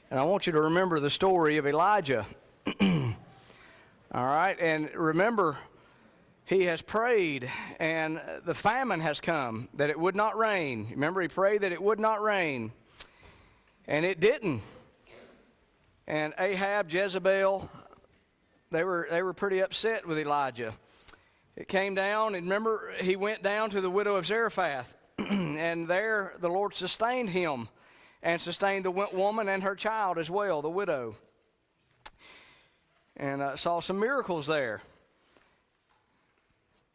And I want you to remember the story of Elijah. All right, and remember, he has prayed, and the famine has come, that it would not rain. Remember, he prayed that it would not rain, and it didn't. And Ahab, Jezebel, they were pretty upset with Elijah. It came down, and remember, he went down to the widow of Zarephath, and there the Lord sustained him, and sustained the woman and her child as well, the widow. And saw some miracles there.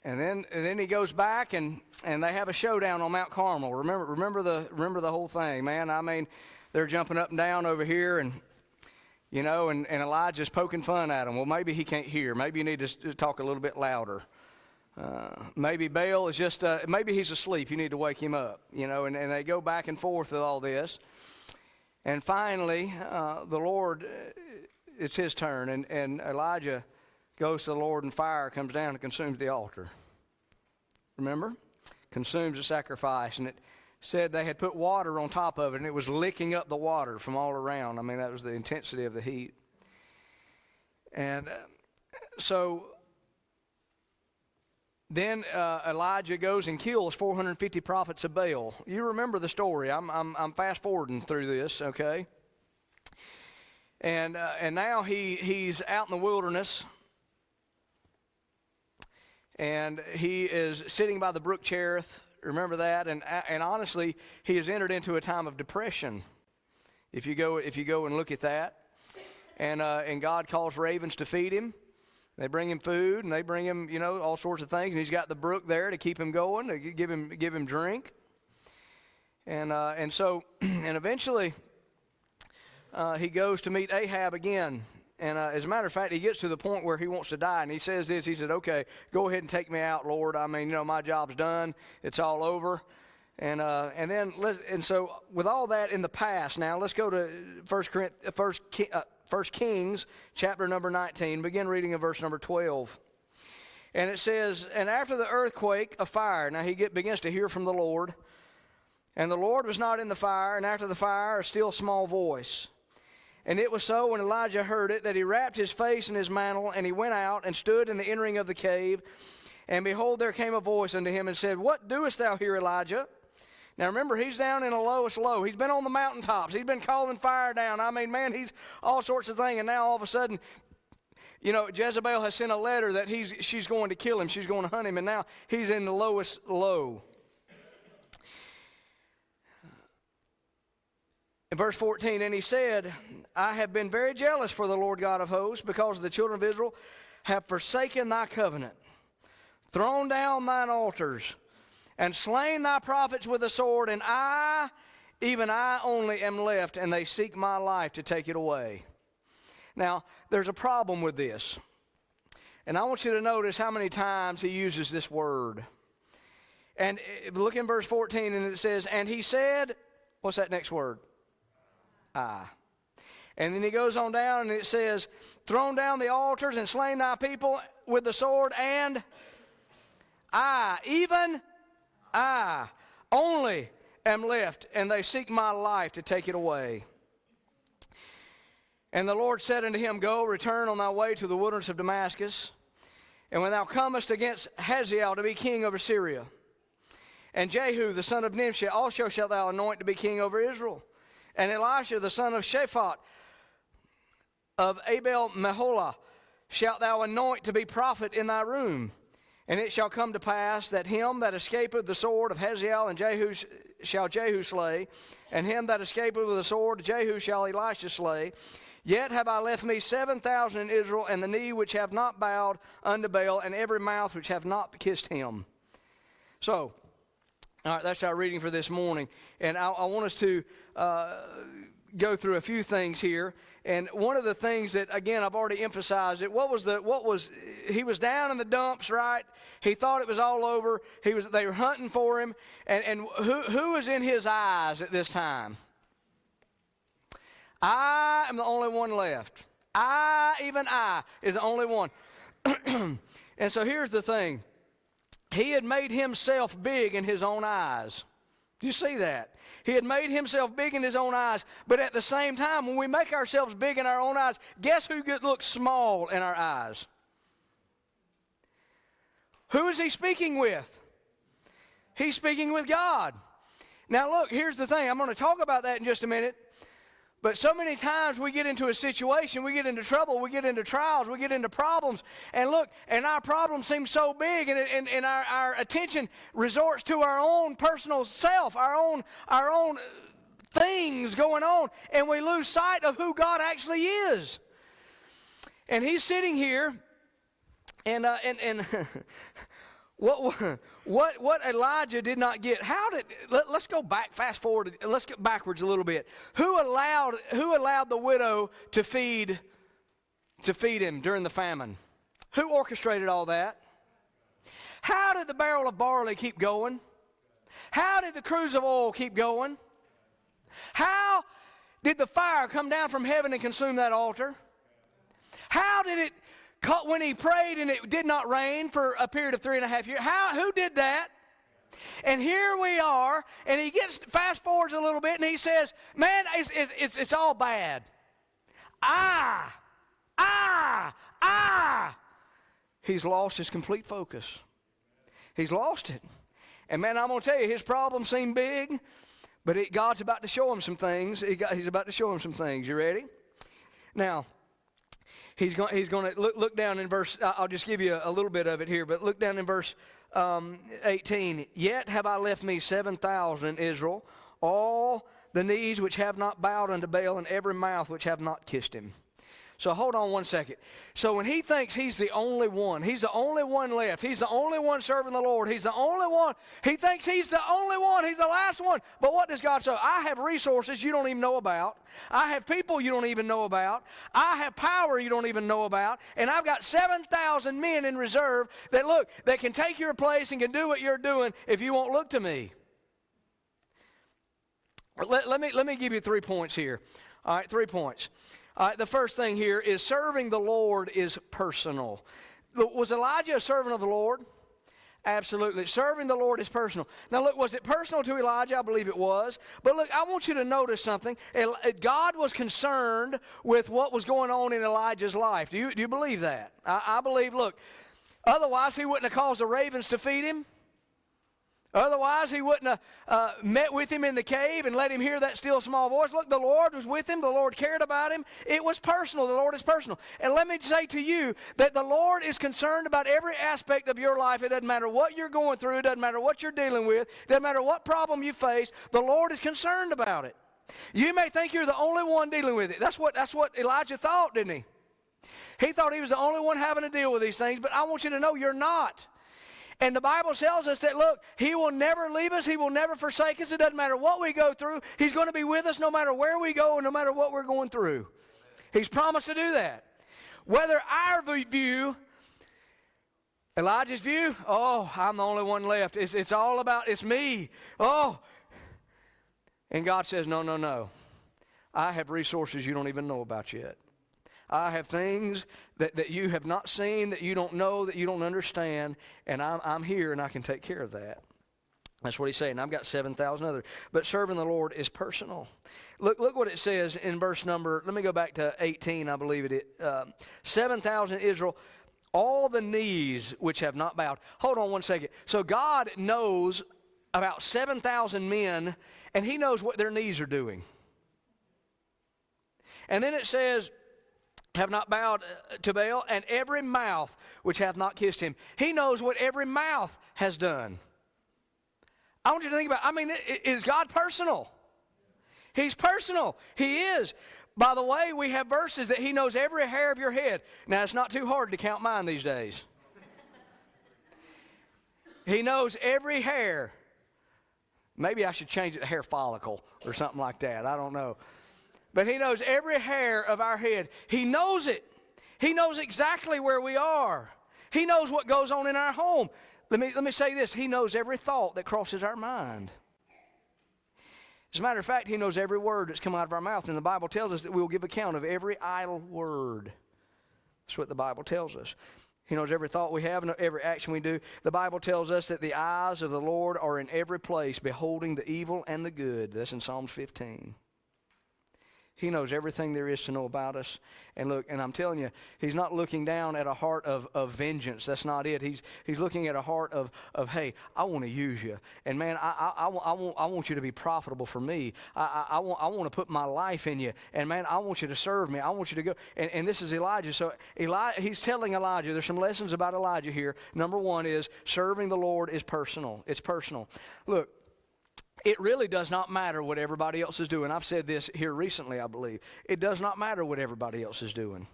And then he goes back and they have a showdown on Mount Carmel. Remember the whole thing, man. I mean, they're jumping up and down over here, and and Elijah's poking fun at him. Well, maybe he can't hear. Maybe you need to talk a little bit louder. Maybe Baal is just maybe he's asleep. You need to wake him up. And they go back and forth with all this. And finally, the Lord, it's his turn, and Elijah goes to the Lord, and fire comes down and consumes the altar. Remember? Consumes the sacrifice. And it said they had put water on top of it, and it was licking up the water from all around. I mean, that was the intensity of the heat. And so then Elijah goes and kills 450 prophets of Baal. You remember the story. I'm fast forwarding through this, okay? And now he's out in the wilderness, and he is sitting by the brook Cherith. Remember that? And honestly, he has entered into a time of depression. If you go and look at that, and God calls ravens to feed him. They bring him food, and they bring him all sorts of things. And he's got the brook there to keep him going, to give him drink. And so eventually he goes to meet Ahab again. And as a matter of fact, he gets to the point where he wants to die. And he says this, he said, okay, go ahead and take me out, Lord. I mean, my job's done. It's all over. And so with all that in the past, now let's go to 1 Kings, chapter number 19. Begin reading in verse number 12. And it says, and after the earthquake, a fire. Now he begins to hear from the Lord. And the Lord was not in the fire, and after the fire, a still small voice. And it was so, when Elijah heard it, that he wrapped his face in his mantle, and he went out and stood in the entering of the cave. And behold, there came a voice unto him and said, what doest thou here, Elijah? Now remember, he's down in the lowest low. He's been on the mountaintops. He's been calling fire down. I mean, man, he's all sorts of things. And now all of a sudden, Jezebel has sent a letter that she's going to kill him. She's going to hunt him. And now he's in the lowest low. In verse 14, and he said, I have been very jealous for the Lord God of hosts, because the children of Israel have forsaken thy covenant, thrown down thine altars, and slain thy prophets with the sword, and I, even I only am left, and they seek my life to take it away. Now, there's a problem with this. And I want you to notice how many times he uses this word. And look in verse 14, and it says, and he said, what's that next word? I. And then he goes on down, and it says, thrown down the altars and slain thy people with the sword, and I, even I, only am left, and they seek my life to take it away. And the Lord said unto him, go, return on thy way to the wilderness of Damascus, and when thou comest against Hazael to be king over Syria, and Jehu the son of Nimshi also shalt thou anoint to be king over Israel, and Elisha the son of Shaphat of Abel-Meholah shalt thou anoint to be prophet in thy room. And it shall come to pass that him that escapeth the sword of Hazael and Jehu shall Jehu slay, and him that escapeth with the sword of Jehu shall Elisha slay. Yet have I left me 7,000 in Israel, and the knee which have not bowed unto Baal, and every mouth which have not kissed him. So, all right, that's our reading for this morning. And I want us to go through a few things here. And one of the things that, again, I've already emphasized it, he was down in the dumps, right? He thought it was all over. They were hunting for him. And who was in his eyes at this time? I am the only one left. Even I, is the only one. And so here's the thing. He had made himself big in his own eyes. Do you see that? He had made himself big in his own eyes, but at the same time, when we make ourselves big in our own eyes, guess who looks small in our eyes? Who is he speaking with? He's speaking with God. Now look, here's the thing. I'm going to talk about that in just a minute. But so many times we get into a situation, we get into trouble, we get into trials, we get into problems. And look, and our problem seems so big, and our attention resorts to our own personal self, our own things going on. And we lose sight of who God actually is. And he's sitting here, and what Elijah did not get, let's go back, fast forward, let's get backwards a little bit. Who allowed the widow to feed him during the famine? Who orchestrated all that? How did the barrel of barley keep going? How did the cruse of oil keep going? How did the fire come down from heaven and consume that altar? How did it, when he prayed and it did not rain for a period of 3.5 years, who did that? And here we are, and he gets fast forwards a little bit, and he says, man, it's all bad. He's lost his complete focus. He's lost it. And man, I'm going to tell you, his problems seem big, but God's about to show him some things. He's about to show him some things. You ready? Now, He's going to look down in verse, I'll just give you a little bit of it here, but look down in verse 18. Yet have I left me 7,000 in Israel, all the knees which have not bowed unto Baal, and every mouth which have not kissed him. So hold on one second. So when he thinks he's the only one left, he's the only one serving the Lord, he's the only one, he thinks he's the only one, he's the last one. But what does God say? I have resources you don't even know about. I have people you don't even know about. I have power you don't even know about. And I've got 7,000 men in reserve that can take your place and can do what you're doing if you won't look to me. Let me give you 3 points here. All right, 3 points. The first thing here is serving the Lord is personal. Was Elijah a servant of the Lord? Absolutely. Serving the Lord is personal. Now look, was it personal to Elijah? I believe it was. But look, I want you to notice something. God was concerned with what was going on in Elijah's life. Do you believe that? I believe, look, otherwise he wouldn't have caused the ravens to feed him. Otherwise, he wouldn't have met with him in the cave and let him hear that still small voice. Look, the Lord was with him. The Lord cared about him. It was personal. The Lord is personal. And let me say to you that the Lord is concerned about every aspect of your life. It doesn't matter what you're going through. It doesn't matter what you're dealing with. It doesn't matter what problem you face. The Lord is concerned about it. You may think you're the only one dealing with it. That's what Elijah thought, didn't he? He thought he was the only one having to deal with these things. But I want you to know you're not. And the Bible tells us that, look, he will never leave us. He will never forsake us. It doesn't matter what we go through. He's going to be with us no matter where we go and no matter what we're going through. He's promised to do that. Whether our view, Elijah's view, oh, I'm the only one left. It's all about, it's me. Oh. And God says, no. I have resources you don't even know about yet. I have things that you have not seen, that you don't know, that you don't understand, and I'm here and I can take care of that. That's what he's saying. I've got 7,000 others. But serving the Lord is personal. Look what it says in verse number, let me go back to 18, I believe it is. 7,000 Israel, all the knees which have not bowed. Hold on one second. So God knows about 7,000 men, and he knows what their knees are doing. And then it says, have not bowed to Baal, and every mouth which hath not kissed him. He knows what every mouth has done. I want you to think about it. Is God personal? He's personal. He is. By the way, we have verses that he knows every hair of your head. Now, it's not too hard to count mine these days. He knows every hair. Maybe I should change it to hair follicle or something like that. I don't know. But he knows every hair of our head. He knows it. He knows exactly where we are. He knows what goes on in our home. Let me say this. He knows every thought that crosses our mind. As a matter of fact, he knows every word that's come out of our mouth. And the Bible tells us that we will give account of every idle word. That's what the Bible tells us. He knows every thought we have and every action we do. The Bible tells us that the eyes of the Lord are in every place, beholding the evil and the good. That's in Psalms 15. He knows everything there is to know about us. And look, and I'm telling you, He's not looking down at a heart of vengeance. That's not it. He's looking at a heart of hey, I want to use you. And man, I want you to be profitable for me. I want to put my life in you. And man, I want you to serve me. I want you to go. And this is Elijah. So he's telling Elijah, there's some lessons about Elijah here. Number one is serving the Lord is personal. It's personal. Look, it really does not matter what everybody else is doing. I've said this here recently, I believe. It does not matter what everybody else is doing.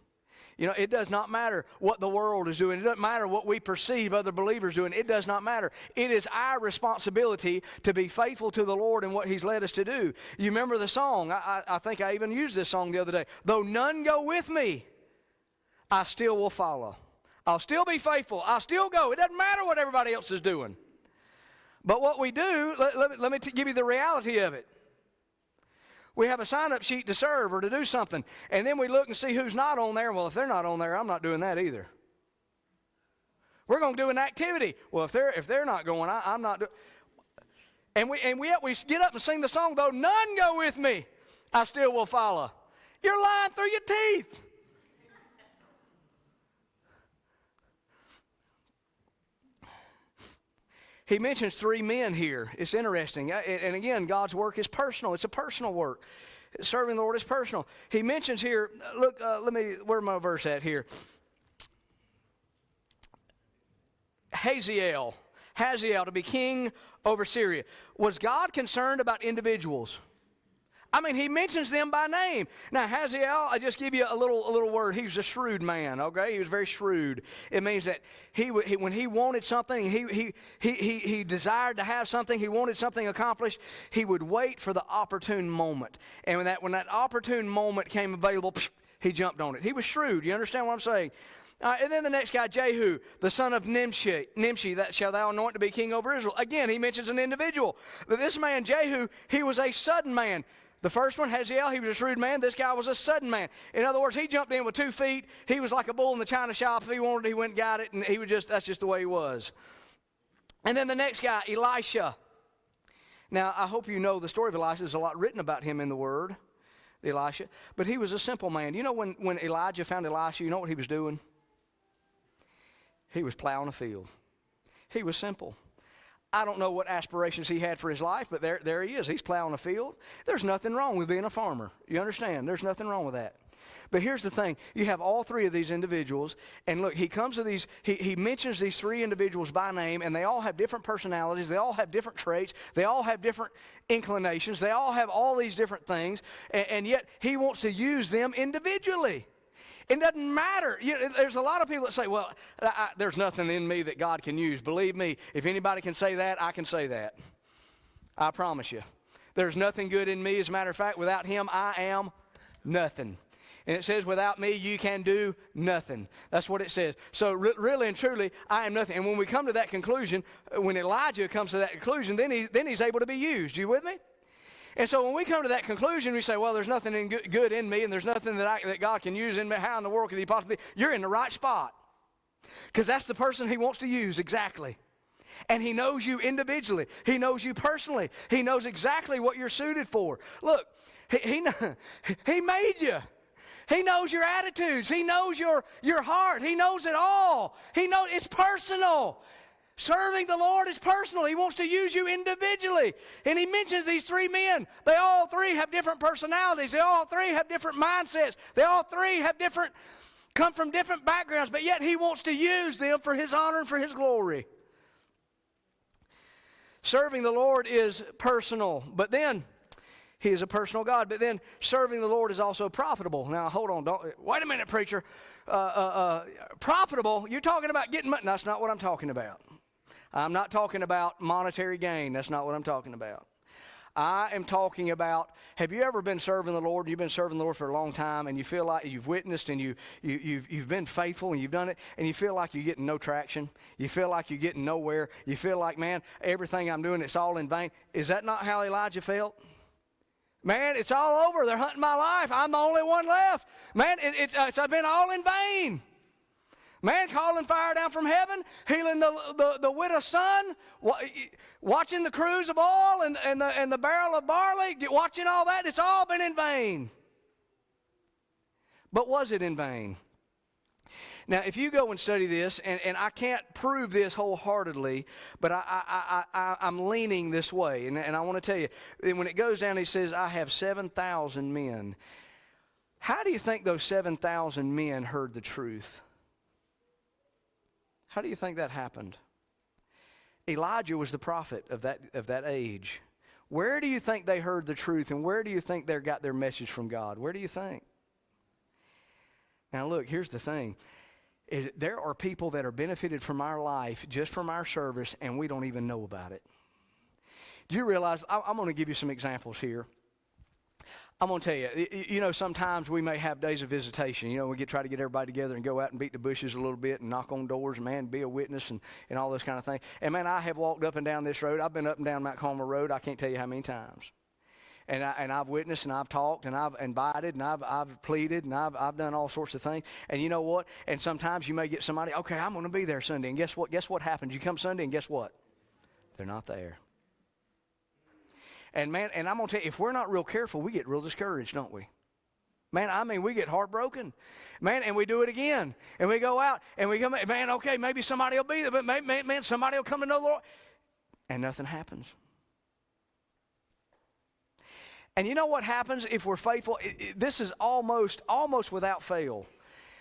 You know, it does not matter what the world is doing. It doesn't matter what we perceive other believers doing. It does not matter. It is our responsibility to be faithful to the Lord and what He's led us to do. You remember the song? I think I even used this song the other day. Though none go with me, I still will follow. I'll still be faithful. I'll still go. It doesn't matter what everybody else is doing. But what we do, let me give you the reality of it. We have a sign-up sheet to serve or to do something, and then we look and see who's not on there. Well, if they're not on there, I'm not doing that either. We're going to do an activity. Well, if they're not going, I'm not doing. And we get up and sing the song, though none go with me, I still will follow. You're lying through your teeth. He mentions 3 men here. It's interesting. And again, God's work is personal. It's a personal work. Serving the Lord is personal. He mentions here, look, where's my verse at here? Hazael to be king over Syria. Was God concerned about individuals? I mean, He mentions them by name. Now, Hazael, I just give you a little word. He was a shrewd man, okay? He was very shrewd. It means that when he wanted something, he desired to have something, he wanted something accomplished, he would wait for the opportune moment. And when that opportune moment came available, he jumped on it. He was shrewd. You understand what I'm saying? And then the next guy, Jehu, the son of Nimshi, that shall thou anoint to be king over Israel. Again, he mentions an individual. But this man, Jehu, he was a sudden man. The first one, Hazael, he was a shrewd man. This guy was a sudden man. In other words, he jumped in with 2 feet. He was like a bull in the china shop. If he wanted, he went and got it, and that's just the way he was. And then the next guy, Elisha. Now, I hope you know the story of Elisha. There's a lot written about him in the Word, Elisha. But he was a simple man. You know when Elijah found Elisha, you know what he was doing? He was plowing a field. He was simple. I don't know what aspirations he had for his life, but there he is. He's plowing a field. There's nothing wrong with being a farmer. You understand? There's nothing wrong with that. But here's the thing. You have all 3 of these individuals, and look, he comes to these, he mentions these 3 individuals by name, and they all have different personalities. They all have different traits. They all have different inclinations. They all have all these different things, and yet he wants to use them individually. It doesn't matter. There's a lot of people that say, well, there's nothing in me that God can use. Believe me, if anybody can say that, I can say that. I promise you. There's nothing good in me. As a matter of fact, without Him, I am nothing. And it says, without me, you can do nothing. That's what it says. So really and truly, I am nothing. And when we come to that conclusion, when Elijah comes to that conclusion, then he's able to be used. You with me? And so when we come to that conclusion, we say, well, there's nothing good in me, and there's nothing that God can use in me. How in the world could He possibly? You're in the right spot. Because that's the person He wants to use, exactly. And He knows you individually. He knows you personally. He knows exactly what you're suited for. Look, He made you. He knows your attitudes. He knows your heart. He knows it all. He knows it's personal. Serving the Lord is personal. He wants to use you individually. And He mentions these 3 men. They all 3 have different personalities. They all 3 have different mindsets. They all 3 come from different backgrounds, but yet He wants to use them for His honor and for His glory. Serving the Lord is personal, but then He is a personal God. But then serving the Lord is also profitable. Now, hold on. Wait a minute, preacher. Profitable? You're talking about getting money. That's not what I'm talking about. I'm not talking about monetary gain. That's not what I'm talking about. I am talking about, have you ever been serving the Lord? You've been serving the Lord for a long time, and you feel like you've witnessed and you've been faithful and you've done it, and you feel like you're getting no traction. You feel like you're getting nowhere. You feel like, man, everything I'm doing, it's all in vain. Is that not how Elijah felt? Man, it's all over. They're hunting my life. I'm the only one left. Man, it's been all in vain. Man calling fire down from heaven, healing the widow's son, watching the cruse of oil and the barrel of barley, watching all that. It's all been in vain. But was it in vain? Now, if you go and study this, and I can't prove this wholeheartedly, but I'm leaning this way. And I want to tell you, when it goes down, he says, I have 7,000 men. How do you think those 7,000 men heard the truth? How do you think that happened? Elijah was the prophet of that age. Where do you think they heard the truth, and where do you think they got their message from God? Where do you think? Now look, here's the thing. There are people that are benefited from our life, just from our service, and we don't even know about it. Do you realize, I'm going to give you some examples here. I'm going to tell you, sometimes we may have days of visitation. We try to get everybody together and go out and beat the bushes a little bit and knock on doors and, man, be a witness and all this kind of thing. And, man, I have walked up and down this road. I've been up and down Mount Carmel Road. I can't tell you how many times. And I've witnessed and I've talked and I've invited and I've pleaded and I've done all sorts of things. And you know what? And sometimes you may get somebody, okay, I'm going to be there Sunday. And guess what? Guess what happens? You come Sunday and guess what? They're not there. And, man, and I'm going to tell you, if we're not real careful, we get real discouraged, don't we? Man, we get heartbroken. Man, and we do it again. And we go out and we come, man, okay, maybe somebody will be there, but man, somebody will come to know the Lord. And nothing happens. And you know what happens if we're faithful? This is almost without fail.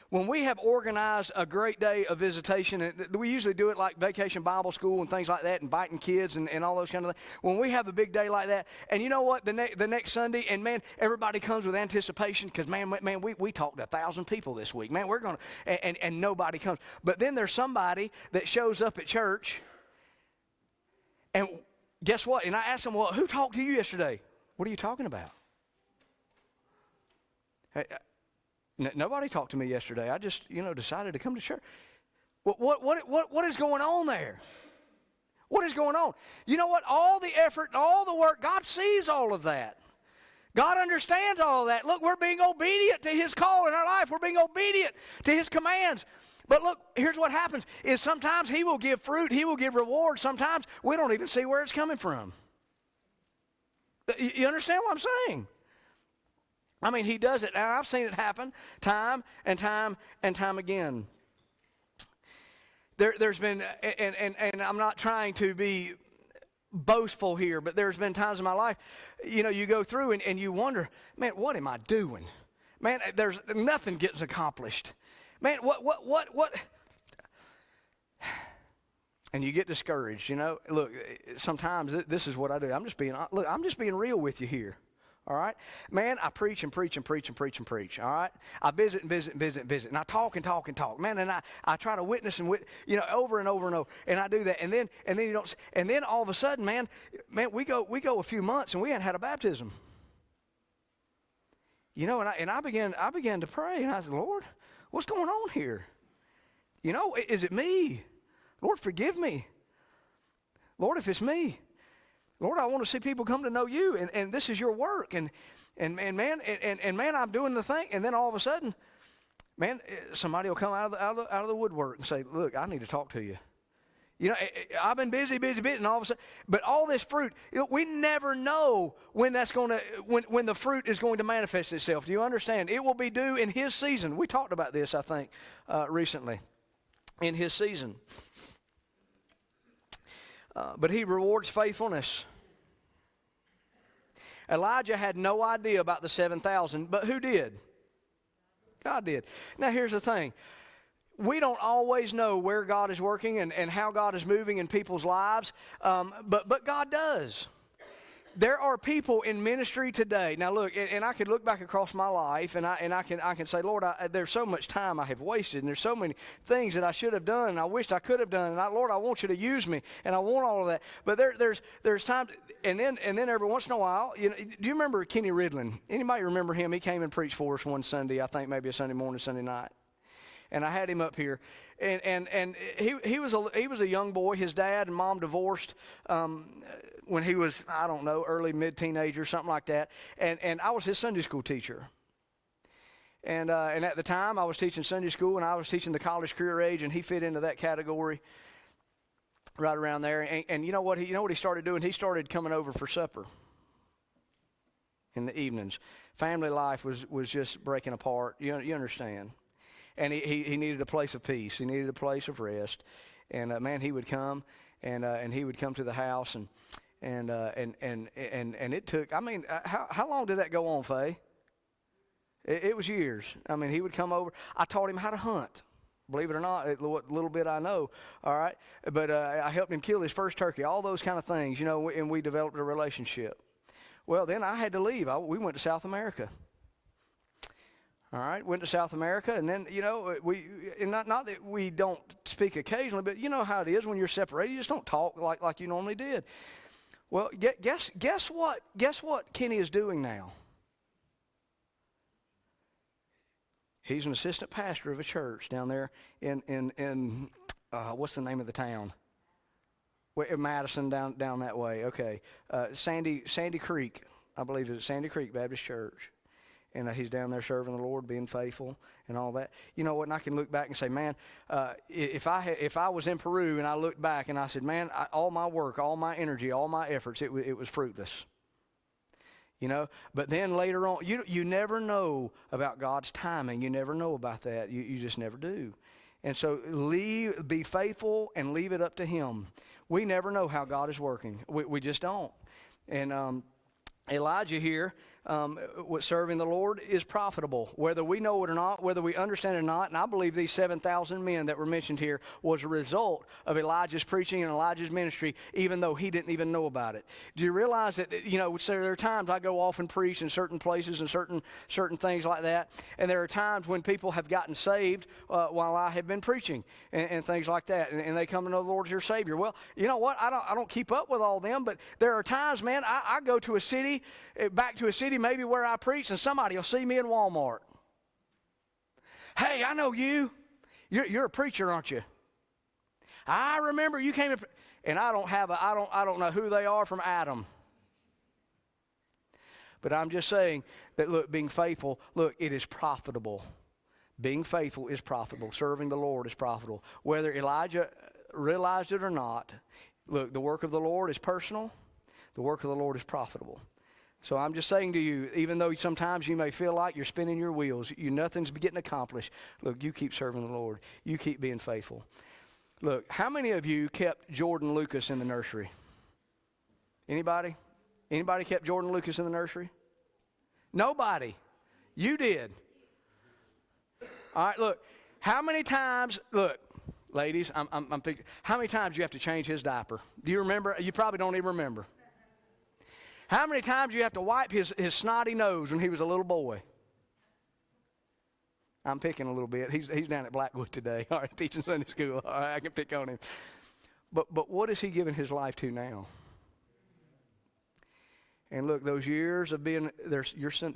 When we have organized a great day of visitation, and we usually do it like Vacation Bible School and things like that, inviting kids and all those kind of things. When we have a big day like that, and you know what, the next Sunday, and man, everybody comes with anticipation because, man, we talked to 1,000 people this week. Man, we're going to, and nobody comes. But then there's somebody that shows up at church, and guess what? And I asked them, well, who talked to you yesterday? What are you talking about? Hey, nobody talked to me yesterday. I just, decided to come to church. What is going on there? What is going on? You know what? All the effort and all the work, God sees all of that. God understands all of that. Look, we're being obedient to His call in our life. We're being obedient to His commands. But look, here's what happens, is sometimes He will give fruit, He will give reward. Sometimes we don't even see where it's coming from. You understand what I'm saying? I mean, He does it. And I've seen it happen time and time and time again. There's been, and I'm not trying to be boastful here, but there's been times in my life, you go through and you wonder, man, what am I doing? Man, there's nothing gets accomplished. Man, what? And you get discouraged, Look, sometimes this is what I do. I'm just being real with you here. All right? Man, I preach and preach and preach and preach and preach. All right? I visit and visit and visit and visit. And I talk and talk and talk. Man, and I try to witness and over and over and over. And I do that. And then you don't. And then all of a sudden, man, we go a few months and we hadn't had a baptism. And I began to pray and I said, Lord, what's going on here? Is it me? Lord, forgive me. Lord, if it's me. Lord, I want to see people come to know you, and this is your work, and man, I'm doing the thing, and then all of a sudden, man, somebody will come out of the woodwork and say, look, I need to talk to you. I've been busy, and all of a sudden, but all this fruit, we never know when that's going to, when the fruit is going to manifest itself. Do you understand? It will be due in His season. We talked about this, I think, recently, in His season. But He rewards faithfulness. Elijah had no idea about the 7,000, but who did? God did. Now here's the thing. We don't always know where God is working and how God is moving in people's lives, but God does. There are people in ministry today. Now look, and I could look back across my life, and I can say, Lord, there's so much time I have wasted, and there's so many things that I should have done, and I wished I could have done, and Lord, I want you to use me, and I want all of that. But there's times, and then every once in a while, do you remember Kenny Ridlin? Anybody remember him? He came and preached for us one Sunday, I think maybe a Sunday morning, Sunday night. And I had him up here, and he was a young boy. His dad and mom divorced when he was, I don't know, early mid-teenager, something like that. And I was his Sunday school teacher. And at the time, I was teaching Sunday school, and I was teaching the college career age, and he fit into that category right around there. And you know what he started doing? He started coming over for supper in the evenings. Family life was just breaking apart. You understand? And he needed a place of peace. He needed a place of rest. And man, he would come, and he would come to the house, and it took. I mean, how long did that go on, Faye? It was years. I mean, he would come over. I taught him how to hunt. Believe it or not, what little bit I know, all right? But I helped him kill his first turkey, all those kind of things, and we developed a relationship. Well, then I had to leave. We went to South America. All right, went to South America, and then, not that we don't speak occasionally, but you know how it is when you're separated. You just don't talk like you normally did. Well, guess what Kenny is doing now? He's an assistant pastor of a church down there in what's the name of the town? Madison, down that way. Okay, Sandy Creek, I believe it's Sandy Creek Baptist Church, and he's down there serving the Lord, being faithful, and all that. You know what? And I can look back and say, man, if I was in Peru and I looked back and I said, man, all my work, all my energy, all my efforts, it was fruitless. But then later on, you never know about God's timing. You never know about that. You just never do. And so be faithful and leave it up to Him. We never know how God is working. We just don't. And Elijah here, serving the Lord is profitable, whether we know it or not, whether we understand it or not. And I believe these 7,000 men that were mentioned here was a result of Elijah's preaching and Elijah's ministry, even though he didn't even know about it. Do you realize that, so there are times I go off and preach in certain places and certain things like that, and there are times when people have gotten saved while I have been preaching and things like that, and they come to know the Lord as their Savior. Well, you know what? I don't keep up with all them, but there are times, man, I go to a city, back to a city maybe where I preach, and somebody will see me in Walmart. Hey, I know you. You're a preacher, aren't you? I remember you came in, and I don't know who they are from Adam. But I'm just saying that, look, being faithful, it is profitable. Being faithful is profitable. Serving the Lord is profitable. Whether Elijah realized it or not, look, the work of the Lord is personal. The work of the Lord is profitable. So I'm just saying to you, even though sometimes you may feel like you're spinning your wheels, nothing's getting accomplished, look, you keep serving the Lord. You keep being faithful. Look, how many of you kept Jordan Lucas in the nursery? Anybody? Anybody kept Jordan Lucas in the nursery? Nobody. You did. All right, look, how many times, ladies, I'm thinking, how many times do you have to change his diaper? Do you remember? You probably don't even remember. How many times do you have to wipe his snotty nose when he was a little boy? I'm picking a little bit. He's down at Blackwood today, all right, teaching Sunday school. All right, I can pick on him. But what is he giving his life to now? And look, those years of being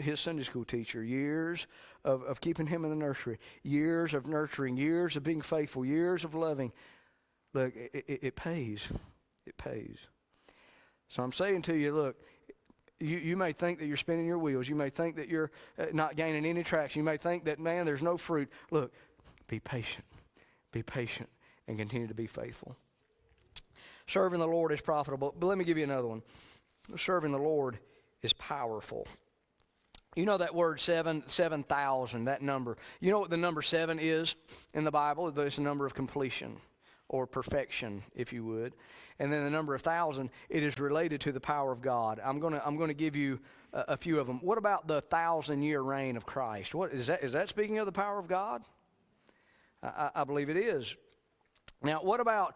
his Sunday school teacher, years of keeping him in the nursery, years of nurturing, years of being faithful, years of loving, look, it pays. It pays. So I'm saying to you, look, you may think that you're spinning your wheels. You may think that you're not gaining any traction. You may think that, man, there's no fruit. Look, be patient. Be patient and continue to be faithful. Serving the Lord is profitable. But let me give you another one. Serving the Lord is powerful. You know that word 7,000, that number. You know what the number 7 is in the Bible? It's the number of completion or perfection, if you would. And then the number of 1,000, it is related to the power of God. I'm going to give you a few of them. What about the 1,000-year reign of Christ? What is that? Is that speaking of the power of God? I believe it is. Now, what about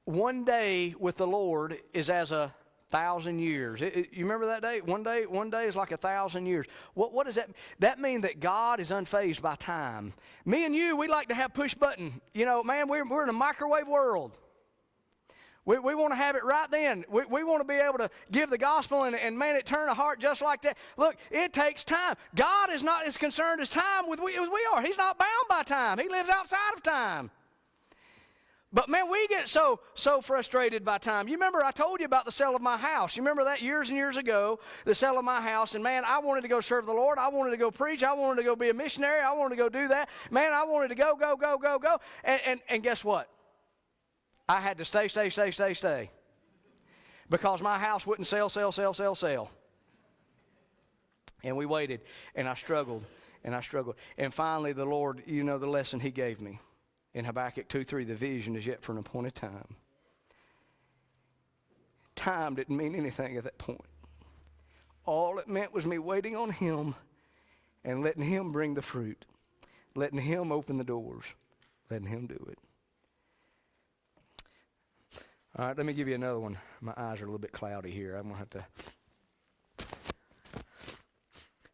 one day with the Lord is as 1,000 years? You remember that day? One day is like 1,000 years. What does that? That mean that God is unfazed by time. Me and you, we like to have push button. Man, we're in a microwave world. We want to have it right then. We want to be able to give the gospel and man, it turn a heart just like that. Look, it takes time. God is not as concerned as time as we are. He's not bound by time. He lives outside of time. But man, we get so frustrated by time. You remember I told you about the sale of my house. You remember that years and years ago, the sale of my house. And man, I wanted to go serve the Lord. I wanted to go preach. I wanted to go be a missionary. I wanted to go do that. Man, I wanted to go. And guess what? I had to stay. Because my house wouldn't sell. And we waited, and I struggled. And finally, the Lord, you know the lesson He gave me. In Habakkuk 2:3, the vision is yet for an appointed time. Time didn't mean anything at that point. All it meant was me waiting on Him and letting Him bring the fruit, letting Him open the doors, letting Him do it. All right, let me give you another one. My eyes are a little bit cloudy here. I'm going to have to...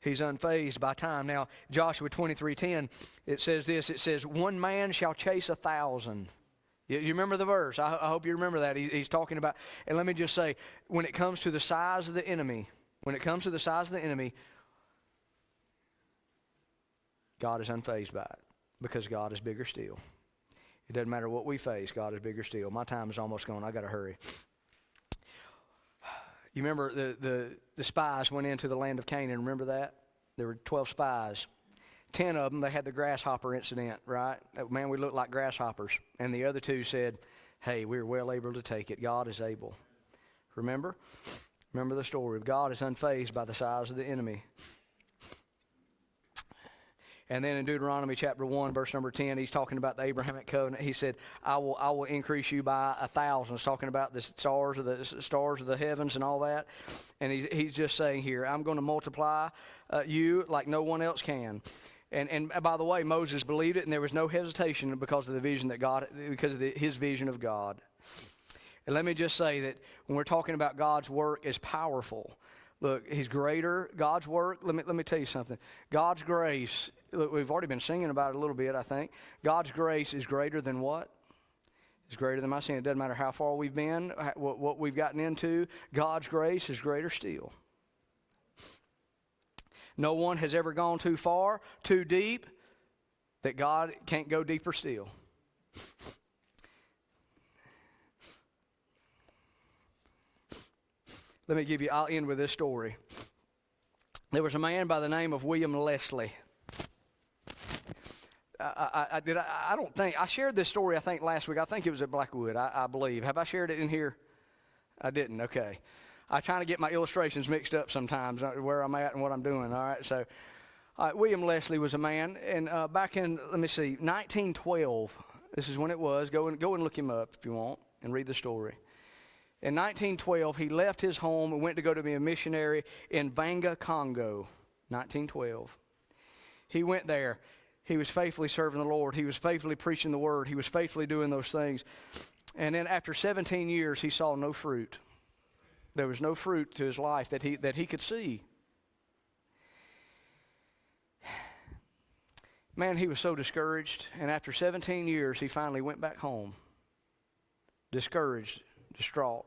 He's unfazed by time. Now, Joshua 23:10, it says this. It says, one man shall chase 1,000. You remember the verse? I hope you remember that. He's talking about, and let me just say, when it comes to the size of the enemy, God is unfazed by it because God is bigger still. It doesn't matter what we face, God is bigger still. My time is almost gone. I got to hurry. You remember the spies went into the land of Canaan. Remember that? There were 12 spies. 10 of them, they had the grasshopper incident, right? Man, we look like grasshoppers. And the other 2 said, hey, we were well able to take it. God is able. Remember? Remember the story. God is unfazed by the size of the enemy. And then in Deuteronomy chapter 1, verse number 10, he's talking about the Abrahamic covenant. He said, I will increase you by 1,000. It's talking about the stars of the heavens and all that. And he's just saying here, I'm going to multiply you like no one else can. And by the way, Moses believed it, and there was no hesitation because of the vision that God, because of his vision of God. And let me just say that when we're talking about God's work is powerful. Look, He's greater. God's work, let me tell you something. God's grace, look, we've already been singing about it a little bit, I think. God's grace is greater than what? It's greater than my sin. It doesn't matter how far we've been, what we've gotten into. God's grace is greater still. No one has ever gone too far, too deep, that God can't go deeper still. Let me give you, I'll end with this story. There was a man by the name of William Leslie. I shared this story, I think, last week. I think it was at Blackwood, I believe. Have I shared it in here? I didn't, okay. I try to get my illustrations mixed up sometimes, where I'm at and what I'm doing, all right? So, William Leslie was a man, and back in, 1912, this is when it was. Go and look him up if you want and read the story. In 1912, he left his home and went to go to be a missionary in Vanga, Congo, 1912. He went there. He was faithfully serving the Lord. He was faithfully preaching the Word. He was faithfully doing those things. And then after 17 years, he saw no fruit. There was no fruit to his life that he could see. Man, he was so discouraged. And after 17 years, he finally went back home. Discouraged, distraught.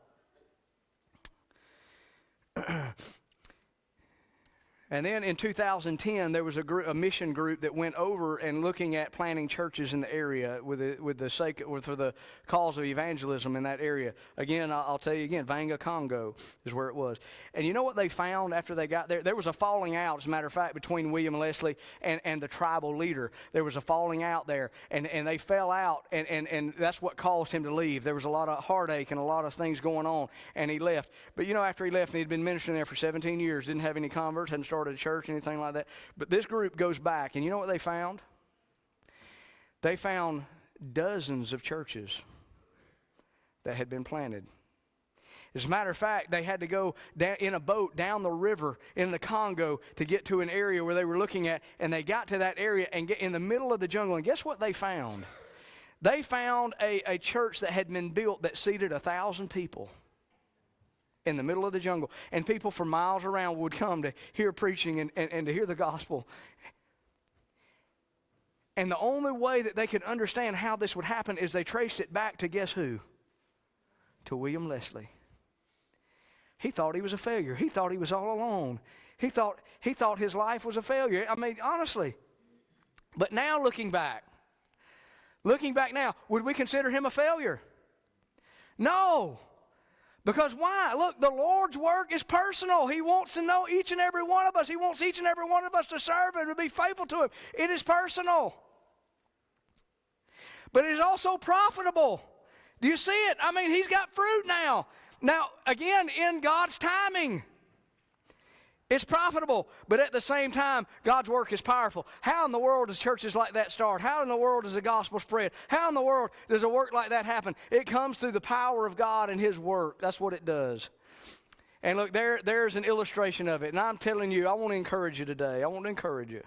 And then in 2010, there was a mission group that went over and looking at planting churches in the area for the cause of evangelism in that area. Again, I'll tell you again, Vanga, Congo is where it was. And you know what they found after they got there? There was a falling out, as a matter of fact, between William Leslie and the tribal leader. There was a falling out there, and they fell out, and that's what caused him to leave. There was a lot of heartache and a lot of things going on, and he left. But you know, after he left, and he'd been ministering there for 17 years, didn't have any converts, hadn't started a church, anything like that. But this group goes back, and you know what they found? They found dozens of churches that had been planted. As a matter of fact, they had to go in a boat down the river in the Congo to get to an area where they were looking at, and they got to that area and get in the middle of the jungle, and guess what they found? They found a church that had been built that seated 1,000 people in the middle of the jungle, and people from miles around would come to hear preaching and to hear the gospel. And the only way that they could understand how this would happen is they traced it back to guess who? To William Leslie. He thought he was a failure. He thought he was all alone. He thought his life was a failure. I mean, honestly. But now looking back, Looking back now, would we consider him a failure? No. Because why? Look, the Lord's work is personal. He wants to know each and every one of us. He wants each and every one of us to serve Him, to be faithful to Him. It is personal. But it is also profitable. Do you see it? I mean, He's got fruit now. Now, again, in God's timing. It's profitable, but at the same time, God's work is powerful. How in the world does churches like that start? How in the world does the gospel spread? How in the world does a work like that happen? It comes through the power of God and His work. That's what it does. And look, there's an illustration of it. And I'm telling you, I want to encourage you today. I want to encourage you.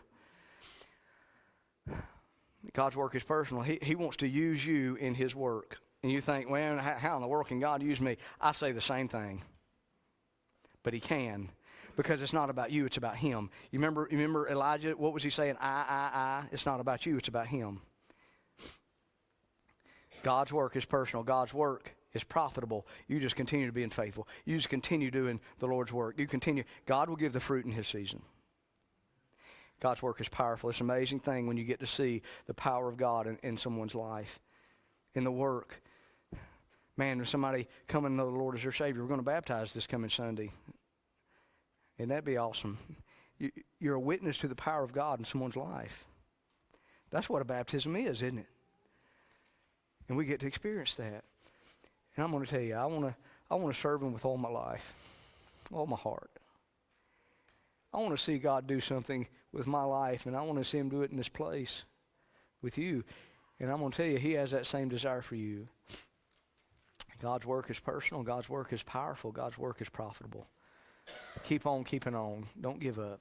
God's work is personal. He wants to use you in His work. And you think, well, how in the world can God use me? I say the same thing. But He can. Because it's not about you, it's about Him. You remember Elijah? What was he saying? I. It's not about you, it's about Him. God's work is personal. God's work is profitable. You just continue to be faithful. You just continue doing the Lord's work. You continue. God will give the fruit in His season. God's work is powerful. It's an amazing thing when you get to see the power of God in someone's life, in the work. Man, there's somebody coming to know the Lord as their Savior. We're going to baptize this coming Sunday. And that'd be awesome. You're a witness to the power of God in someone's life. That's what a baptism is, isn't it? And we get to experience that. And I'm going to tell you, I want to serve Him with all my life, all my heart. I want to see God do something with my life, and I want to see Him do it in this place with you. And I'm going to tell you, He has that same desire for you. God's work is personal. God's work is powerful. God's work is profitable. Keep on keeping on. Don't give up.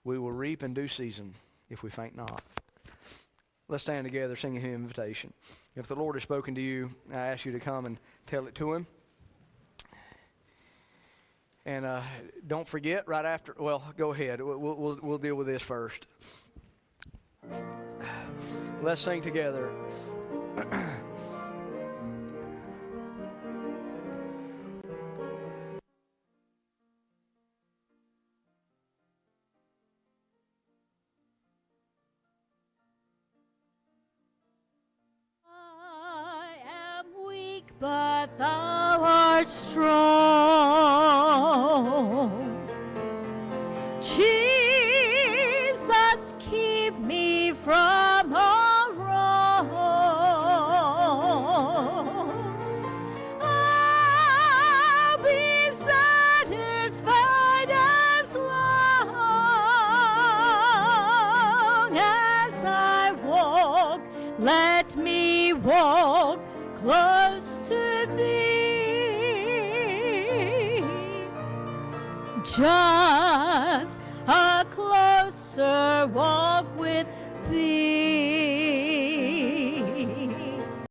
We will reap in due season if we faint not. Let's stand together, sing a hymn invitation. If the Lord has spoken to you, I ask you to come and tell it to Him. And don't forget, right after, well, go ahead. We'll deal with this first. Let's sing together. But Thou art strong. Jesus, keep me from all wrong. I'll be satisfied as long as I walk. Let me walk close to Thee, just a closer walk with Thee.